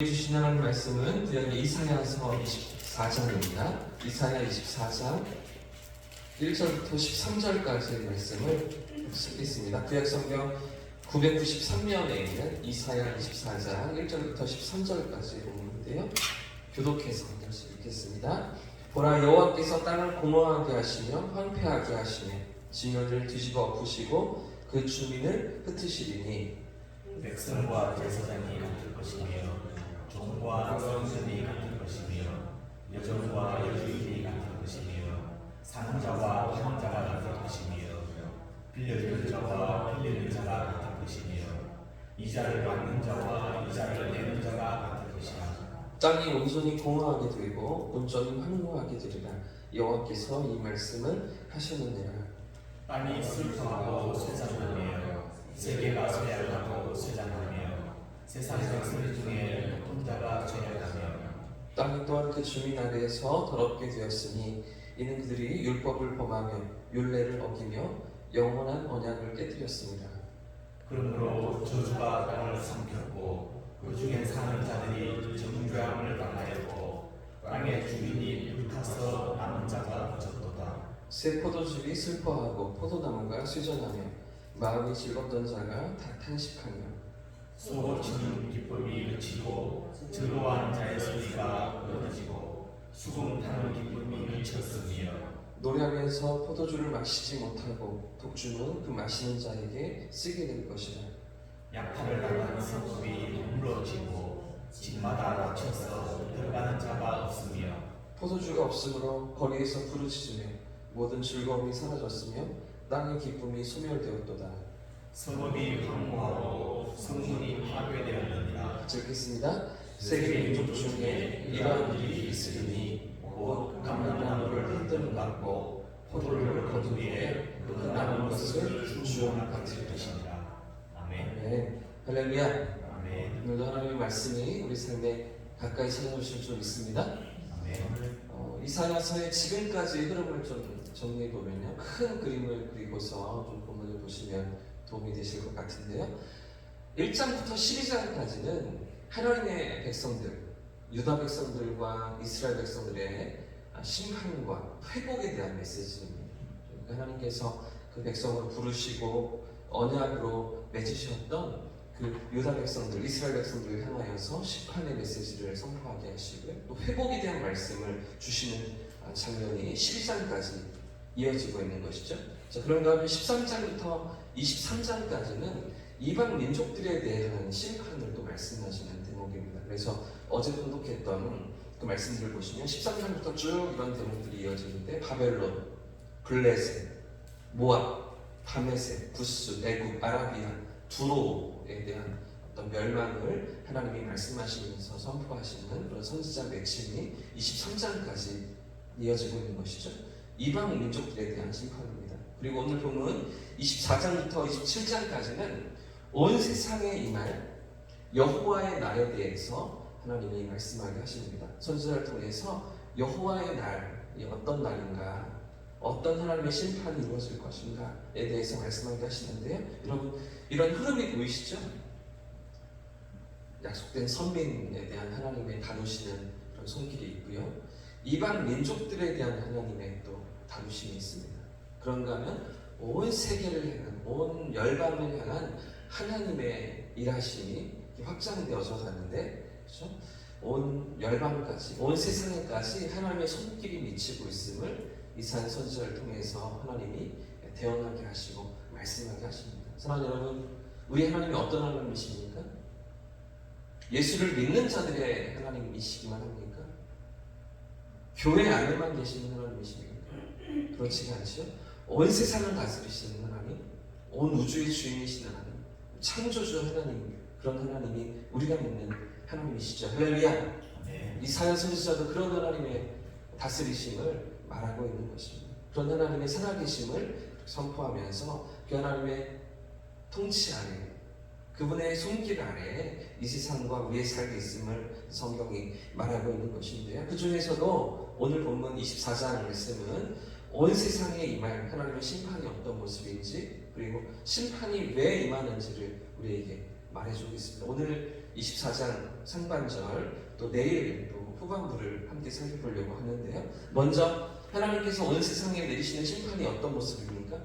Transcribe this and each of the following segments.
주신 하나님 말씀은 구약의 이사야서 24장입니다. 이사야 24장 1절부터 13절까지의 말씀을 읽겠습니다. 구약 성경 993면에 있는 이사야 24장 1절부터 13절까지의 본문인데요. 교독해서 읽겠습니다. 보라, 여호와께서 땅을 공허하게 하시며 황폐하게 하시며 지면을 뒤집어 엎으시고 그 주민을 흩으시리니 백성과 제사장이 같을 것이며 종과 성전이 같을 것이며 여종과 여주인이 같을 것이며 사는 자와 황자가 같을 것이며 빌려주는 자와 빌리는 자가 같을 것이며 이자를 받는 자와 이자를 내는 자가 같을 것이라. 땅이 온전히 공허하게 되고 온전히 황무하게 되리라. 여호와께서 이 말씀을 하셨느니라. 땅이 슬퍼하고 쇠잔하며 세계가 쇠약하고 쇠잔하며 세상 백성 중에 혼자가 죄악하며 땅이 또한 그 주민 아래에서 더럽게 되었으니 이는 그들이 율법을 범하며 율례를 어기며 영원한 언약을 깨뜨렸습니다. 그러므로 저주가 땅을 삼켰고 그 중에 사는 자들이 정죄함을 당하였고 땅의 주인이 불타서 남은 자가 부졌도다. 새 포도즙이 슬퍼하고 포도나무가 쇠전하며 마음이 즐겁던 자가 다 탄식하며 소고치는 기쁨이 그치고 즐거워하는 자의 소리가 끊어지고 수금 타는 기쁨이 그쳤으며 노래하면서 포도주를 마시지 못하고 독주는 그 마시는 자에게 쓰게 될 것이라. 약탈을 당한 성읍이 무너지고 집마다 닫혀서 들어가는 자가 없으며 포도주가 없으므로 거리에서 부르짖으며 모든 즐거움이 사라졌으며 땅의 기쁨이 소멸되었도다. 성읍이 황무하고 성문이 파괴되었느니라. 읽겠습니다. 세계 민족 중에 이러한 일이 있으리니 곧 감람나무를 흔드는 같고 포도를 거둔 후에 그 남은 것을 주원 같을 것이니라. 아멘. 아멘. 할렐루야. 아멘. 오늘도 하나님의 말씀이 우리 삶에 가까이 찾아오실 줄 믿습니다. 아멘. 이사야서의 지금까지 흐름을 좀 정리해 보면요, 큰 그림을 그리고서 좀 본문을 보시면 도움이 되실 것 같은데요. 1장부터 12장까지는 하나님의 백성들, 유다 백성들과 이스라엘 백성들의 심판과 회복에 대한 메시지입니다. 하나님께서 그 백성을 부르시고 언약으로 맺으셨던 그 유다 백성들, 이스라엘 백성들을 향하여서 심판의 메시지를 선포하게 하시고요. 또 회복에 대한 말씀을 주시는 장면이 12장까지 이어지고 있는 것이죠. 자, 그런가 하면 13장부터 23장까지는 이방 민족들에 대한 심판을 또 말씀하시는 대목입니다. 그래서 어제 통독했던 그 말씀들을 보시면 13장부터 쭉 이런 대목들이 이어지는데 바벨론, 블레셋, 모압, 다메섹, 구스, 애굽, 아라비아, 두로에 대한 어떤 멸망을 하나님이 말씀하시면서 선포하시는 그런 선지자 맥심이 23장까지 이어지고 있는 것이죠. 이방 민족들에 대한 심판입니다. 그리고 오늘 보면 24장부터 27장까지는 온 세상에 임할 여호와의 날에 대해서 하나님이 말씀하게 하십니다. 선지자를 통해서 여호와의 날이 어떤 날인가, 어떤 하나님의 심판이 이루어질 것인가에 대해서 말씀하게 하시는데요. 여러분, 이런 흐름이 보이시죠? 약속된 선민에 대한 하나님의 다루시는 그런 손길이 있고요. 이방 민족들에 대한 하나님의 또 다루심이 있습니다. 그런가 하면 온 세계를 향한, 온 열방을 향한 하나님의 일하심이 확장되어져 가는데, 그렇죠? 온 열방까지, 온 세상에까지 하나님의 손길이 미치고 있음을 이사야 선지자를 통해서 하나님이 대언하게 하시고 말씀하게 하십니다. 사랑하는 여러분, 우리 하나님이 어떤 하나님이십니까? 예수를 믿는 자들의 하나님이시기만 합니까? 교회 안에만 계시는 하나님이십니까? 그렇지가 않죠. 온 세상을 다스리시는 하나님, 온 우주의 주인이신 하나님, 창조주 하나님, 그런 하나님이 우리가 믿는 하나님이시죠. 할렐루야. 네. 이사야 선지자도 그런 하나님의 다스리심을 말하고 있는 것입니다. 그런 하나님의 살아계심을 선포하면서 그 하나님의 통치 아래, 그분의 손길 아래 이 세상과 우리의 삶이 있음을 성경이 말하고 있는 것인데요. 그 중에서도 오늘 본문 24장 말씀은 온 세상에 임할 하나님의 심판이 어떤 모습인지, 그리고 심판이 왜 임하는지를 우리에게 말해주고 있습니다. 오늘 24장 상반절 또 내일 또 후반부를 함께 살펴보려고 하는데요. 먼저 하나님께서 온 세상에 내리시는 심판이 어떤 모습입니까?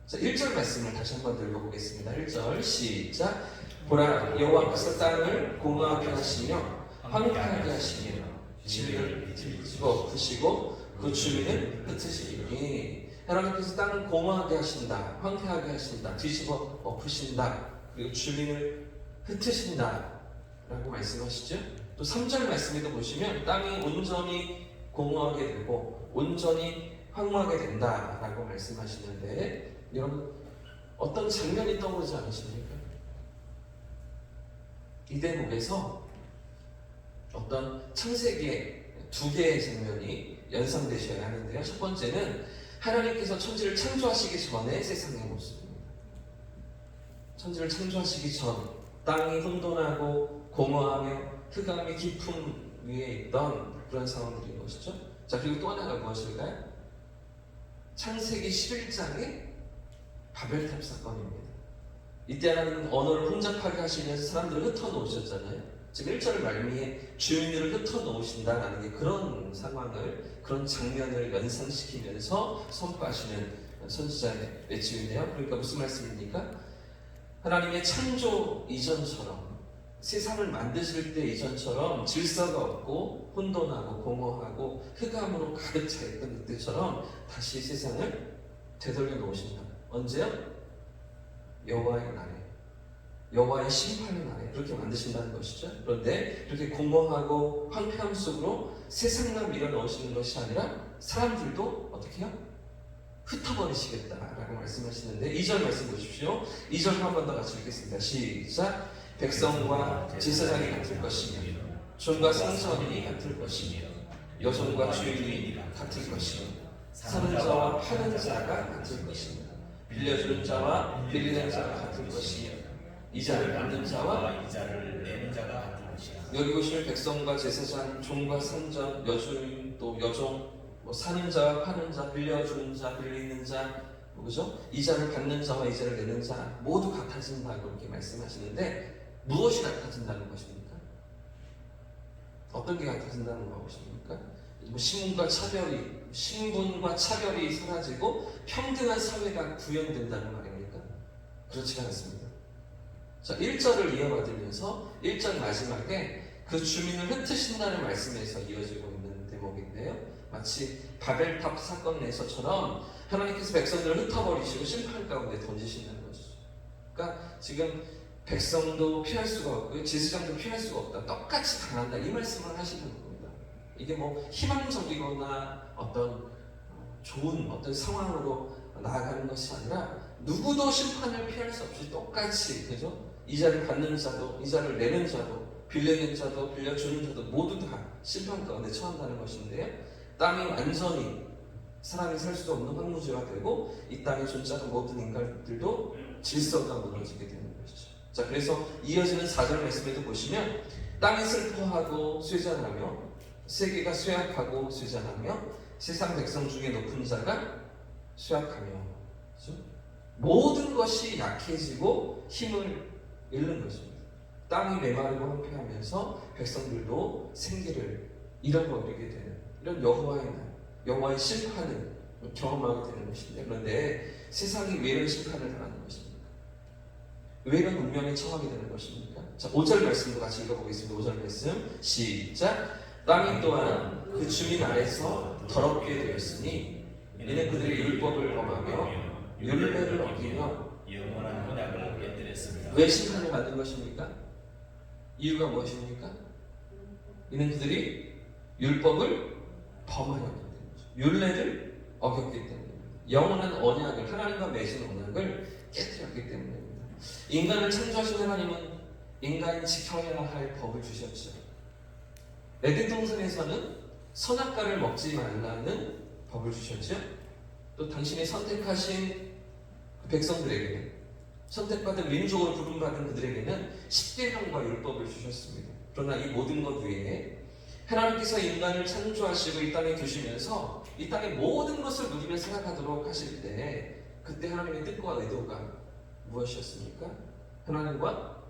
자, 1절 말씀을 다시 한번 읽어보겠습니다. 1절 시작. 보라, 여호와께서 땅을 공허하게 하시며 황폐하게 하시며 지면을 뒤집어 엎으시고 그 주민을 흩으시니. 하나님께서 땅을 공허하게 하신다, 황폐하게 하신다, 뒤집어 엎으신다, 그리고 주민을 흩으신다 라고 말씀하시죠. 또 3절 말씀에도 보시면 땅이 온전히 공허하게 되고 온전히 황무하게 된다 라고 말씀하시는데, 여러분 어떤 장면이 떠오르지 않으십니까? 이 대목에서 어떤 창세기의 두 개의 장면이 연상되셔야 하는데요. 첫 번째는 하나님께서 천지를 창조하시기 전의 세상의 모습입니다. 천지를 창조하시기 전 땅이 혼돈하고 공허하며 흑암의 깊음 위에 있던 그런 상황들인 것이죠. 자, 그리고 또 하나가 무엇일까요? 창세기 11장의 바벨탑 사건입니다. 이때 하나님은 언어를 혼잡하게 하시면서 사람들을 흩어놓으셨잖아요. 지금 1절 말미에 주민들을 흩어놓으신다라는 게 그런 상황을, 그런 장면을 연상시키면서 선포하시는 선지자의 외침인데요. 그러니까 무슨 말씀입니까? 하나님의 창조 이전처럼, 세상을 만드실 때 이전처럼 질서가 없고 혼돈하고 공허하고 흑암으로 가득 차 있던 그때처럼 다시 세상을 되돌려 놓으신다. 언제요? 여호와의 날에, 여호와의 심판의 날에 그렇게 만드신다는 것이죠. 그런데 이렇게 공허하고 황폐함 속으로 세상만 밀어넣으시는 것이 아니라 사람들도 어떻게 해요? 흩어버리시겠다라고 말씀하시는데, 2절 말씀 보십시오. 2절 한 번 더 같이 읽겠습니다. 시작. 백성과 제사장이 같을 것이며 종과 상전이 같을 것이며 여종과 주인이 같을 것이며 사는 자와 파는 자가 같을 것이며 빌려주는 자와 빌리는 자가 같을 것이며 이자를 받는 자와 이자를 내는 자가 같을 것이라. 여기 보시면 백성과 제사장, 종과 상전, 여주인, 또 여종, 사는 자와 파는 자, 빌려주는 자, 빌리는 자, 그죠? 이자를 받는 자와 이자를 내는 자 모두 같아진다고 이렇게 말씀하시는데, 무엇이 같아진다는 것입니까? 어떤 게 같아진다는 것입니까? 신분과 차별이 사라지고 평등한 사회가 구현된다는 말입니까? 그렇지가 않습니다. 자, 1절을 이어받으면서 1절 마지막에 그 주민을 흩으신다는 말씀에서 이어지고 있는 대목인데요. 마치 바벨탑 사건에서처럼 하나님께서 백성들을 흩어버리시고 심판 가운데 던지신다는 것이죠. 그러니까 지금 백성도 피할 수가 없고 제사장도 피할 수가 없다, 똑같이 당한다, 이 말씀을 하시는 겁니다. 이게 뭐 희망적이거나 어떤 좋은 어떤 상황으로 나아가는 것이 아니라 누구도 심판을 피할 수 없이 똑같이, 그죠? 이자를 받는 자도 이자를 내는 자도 빌리는 자도 빌려주는 자도 모두 다 심판 가운데 처한다는 것인데요. 땅이 완전히 사람이 살 수도 없는 황무지가 되고 이 땅에 존재하는 모든 인간들도 질서가 무너지게 되는 것이죠. 자, 그래서 이어지는 4절 말씀에도 보시면 땅이 슬퍼하고 쇠잔하며 세계가 쇠약하고 쇠잔하며 세상 백성 중에 높은 자가 쇠약하며, 그렇죠? 모든 것이 약해지고 힘을 잃는 것입니다. 땅이 메마르고 황폐하면서 백성들도 생기를 잃어버리게 되는 이런 여호와의 날, 여호와의 심판을 경험하게 되는 것인데, 그런데 세상이 왜 이런 심판을 당하는 것입니까? 왜 이런 운명에 처하게 되는 것입니까? 자, 5절 말씀도 같이 읽어보겠습니다. 5절 말씀 시작. 땅이 또한 그 주민 아래서 더럽게 되었으니 이는 그들의 율법을 범하며 율례를 어기며 영원한 언약을 깨뜨렸습니다. 왜 심판을 받는 것입니까? 이유가 무엇입니까? 이는 그들이 율법을 범하였기 때문이죠. 율례를 어겼기 때문입니다. 영원한 언약을, 하나님과 맺은 언약을 깨뜨렸기 때문입니다. 인간을 창조하신 하나님은 인간이 지켜야 할 법을 주셨죠. 에덴 동산에서는 선악과를 먹지 말라는 법을 주셨죠. 또 당신이 선택하신 백성들에게는, 선택받은 민족으로 부름받은 그들에게는 십계명과 율법을 주셨습니다. 그러나 이 모든 것 위에 하나님께서 인간을 창조하시고 이 땅에 두시면서 이 땅의 모든 것을 누리며 살아가도록 하실 때, 그때 하나님의 뜻과 의도가 무엇이었습니까? 하나님과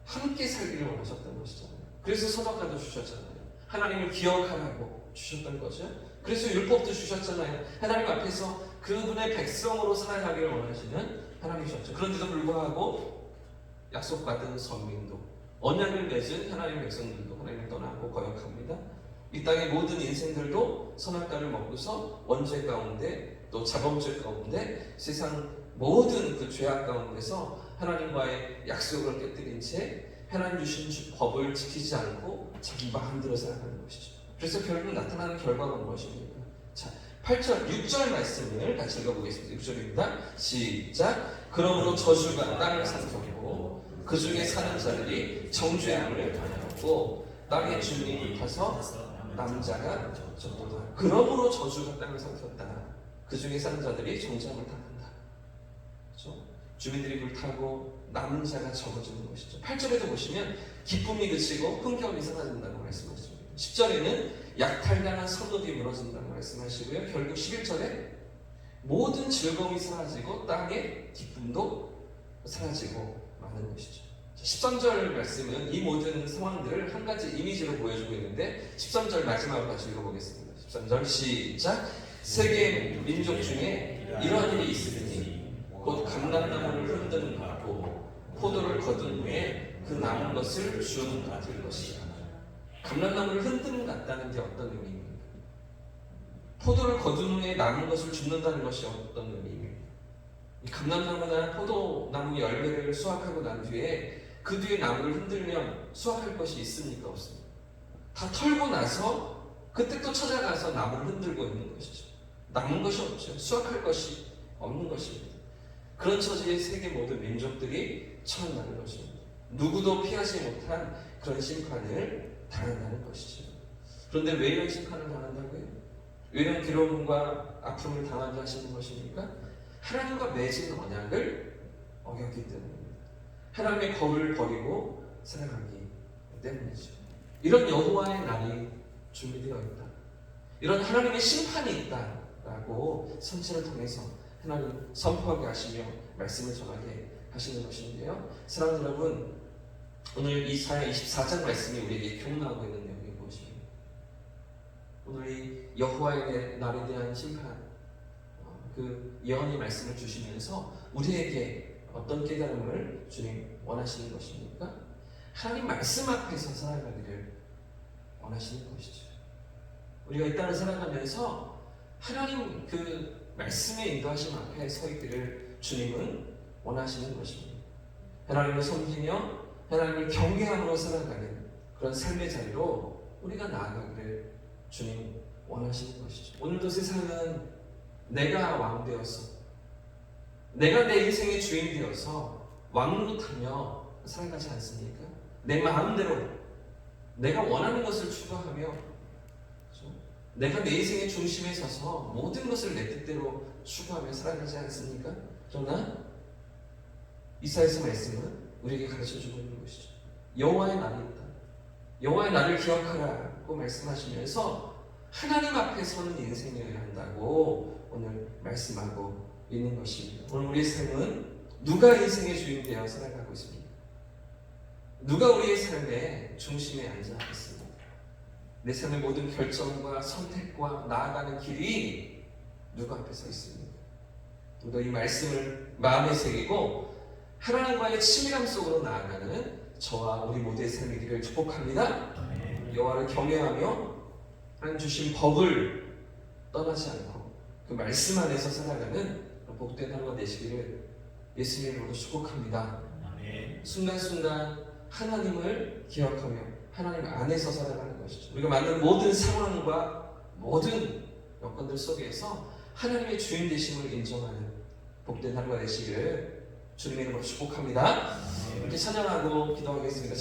함께 살기를 원하셨던 것이잖아요. 그래서 서막가도 주셨잖아요. 하나님을 기억하라고 주셨던 거죠. 그래서 율법도 주셨잖아요. 하나님 앞에서 그분의 백성으로 살아가기를 원하시는 하나님이셨죠. 그런데도 불구하고 약속받은 선민도, 언약을 맺은 하나님의 백성들도 하나님을 떠나고 거역합니다. 이 땅의 모든 인생들도 선악과를 먹고서 원죄 가운데 또 자범죄 가운데 세상 모든 그 죄악 가운데서 하나님과의 약속을 깨뜨린 채 하나님 주신 법을 지키지 않고 자기 마음대로 살아가는 것이죠. 그래서 결국 나타나는 결과가 무엇입니까? 자, 8절, 6절 말씀을 같이 읽어보겠습니다. 6절입니다. 시작. 그러므로 저주가 땅을 삼켰고 그 중에 사는 자들이 정죄함을 당하였고 땅의 주민이 타서 남자가 졌도다. 그러므로 저주가 땅을 삼켰다. 그 중에 사는 자들이 정죄함을 당한다. 그렇죠? 주민들이 불타고 남은 자가 적어지는 것이죠. 8절에도 보시면 기쁨이 그치고 흥겨움이 사라진다고 말씀하십니다. 10절에는 약탈당한 성읍이 무너진다고 말씀하시고요. 결국 11절에 모든 즐거움이 사라지고 땅의 기쁨도 사라지고 마는 것이죠. 13절 말씀은 이 모든 상황들을 한 가지 이미지로 보여주고 있는데 13절 마지막으로 같이 읽어보겠습니다. 13절 시작. 세계 민족 중에 이런 일이 있으니 곧 감람나무를 흔드는 같고 포도를 거둔 후에 그 남은 것을 주는 같을 것이다. 감람나무를 흔드는 같다는 게 어떤 의미입니까? 포도를 거둔 후에 남은 것을 줍는다는 것이 어떤 의미입니까? 이 감람나무나 포도나무 열매를 수확하고 난 뒤에 그 뒤에 나무를 흔들면 수확할 것이 있습니까? 없습니까? 다 털고 나서 그때 또 찾아가서 나무를 흔들고 있는 것이죠. 남은 것이 없죠. 수확할 것이 없는 것입니다. 그런 처지에 세계 모든 민족들이 처한다는 것입니다. 누구도 피하지 못한 그런 심판을 당한다는 것이죠. 그런데 왜 이런 심판을 당한다고요? 왜 이런 괴로움과 아픔을 당하게 하시는 것입니까? 하나님과 맺은 언약을 어겼기 때문입니다. 하나님의 법을 버리고 살아가기 때문이죠. 이런 여호와의 날이 준비되어 있다. 이런 하나님의 심판이 있다라고 선지를 통해서 하나님 선포하게 하시며 말씀을 전하게 하시는 것인데요. 사랑하는 여러분, 오늘 이사야 24장 말씀이 우리에게 교훈하고 있는 내용이 무엇입니까? 오늘 이 여호와의 날에 대한 심판, 그 예언의 말씀을 주시면서 우리에게 어떤 깨달음을 주님 원하시는 것입니까? 하나님 말씀 앞에서 살아가기를 원하시는 것이죠. 우리가 이 땅을 살아가면서 하나님 그 말씀의 인도하심 앞에 서 있기를 주님은 원하시는 것입니다. 하나님을 섬기며 하나님을 경외함으로 살아가는 그런 삶의 자리로 우리가 나아가기를 주님 원하시는 것이죠. 오늘도 세상은 내가 왕 되어서, 내가 내 인생의 주인 되어서 왕노릇하며 살아가지 않습니까? 내 마음대로 내가 원하는 것을 추구하며, 그렇죠? 내가 내 인생의 중심에 서서 모든 것을 내 뜻대로 추구하며 살아가지 않습니까? 그러나 이사야서 말씀은 우리에게 가르쳐주고 있는 것이죠. 여호와의 날이 있다. 여호와의 날을 기억하라고 말씀하시면서 하나님 앞에 서는 인생이어야 한다고 오늘 말씀하고 있는 것입니다. 오늘 우리의 삶은 누가 인생의 주인 되어 살아가고 있습니까? 누가 우리의 삶의 중심에 앉아 있습니까? 내 삶의 모든 결정과 선택과 나아가는 길이 누가 앞에 서 있습니까? 우리가 이 말씀을 마음에 새기고 하나님과의 친밀함 속으로 나아가는 저와 우리 모두의 삶이 되기를 축복합니다. 여호와를 경외하며 하나님 주신 법을 떠나지 않고 그 말씀 안에서 살아가는 복된 하루가 되시기를 예수님 이름으로 축복합니다. 순간순간 하나님을 기억하며 하나님 안에서 살아가는 것이죠. 우리가 만난 모든 상황과 모든 여건들 속에서 하나님의 주인 되심을 인정하는 복된 하루가 되시기를 주님의 이름으로 축복합니다. 이렇게 찬양하고 기도하겠습니다.